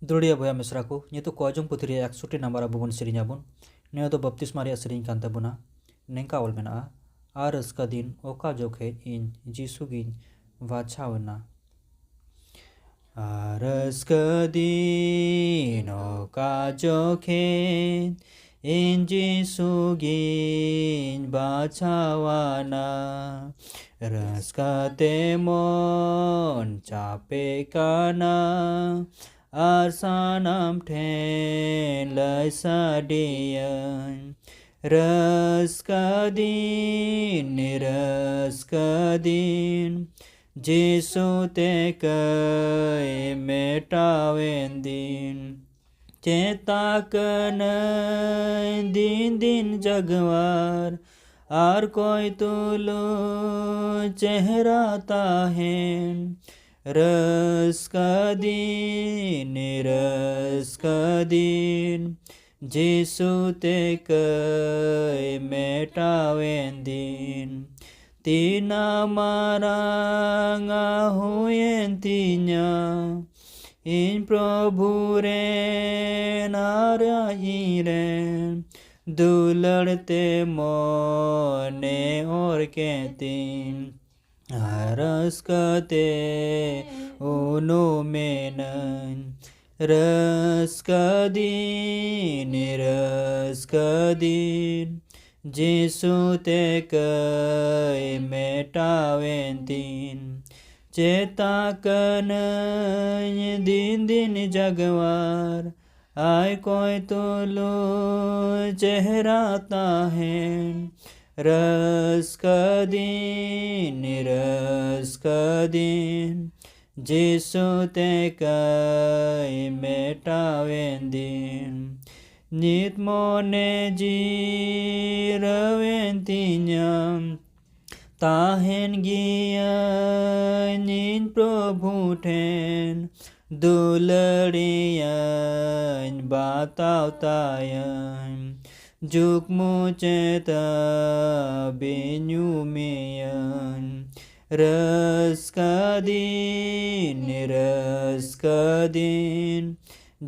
दुड़िया बया मिश्रा को ये तो कॉजम पुथरी 61 नंबर अबुबन सेरिंग आबुन ने तो बपतिस्मा रिया सेरिंग कान ताबुना नेंका ओल मेना आर रस्का दिन ओका जोखे इन जीसु गिन वाछावना आर रस्का दिन ओका जोखे इन जीसु गिन वाछावना Ruska तेमon cape kana Arsanam ten lai sadiyan Raskadin Jesu te kai metawendin Cetakanai din jagwar आर कोई तुलो चेहरा ताहेन रस का दिन जीसु ते कई मेटावेन दिन तीना मारांगा हुएन तीन्या इन प्रभु रे नारायण दुलड़ते मोने और कहती रस कते उनो मेनन रस कदीन जीसु ते कई मेटावेन दिन चेता कन दिन जगवार आय कोई तुलो चेहरा ताहेन रस कदीन जीसु ते कई मेटावेन दिन नित मोने जीरवेन तिन्याम ताहेन गिया निन प्रभु ठेन दुलड़ियन बतावतायन जुक मुचेता बेन्युमेयन रस कदीन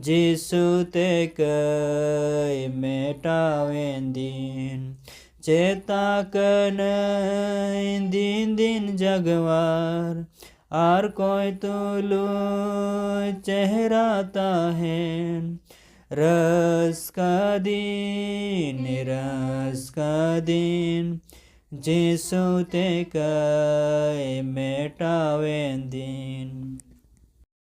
जीसु ते कई मेटावेन दिन चेता कनई दिन जगवार आर कोई तुलो चेहरा ताहेन रस कदीन जीसु ते कई मेटावेन दिन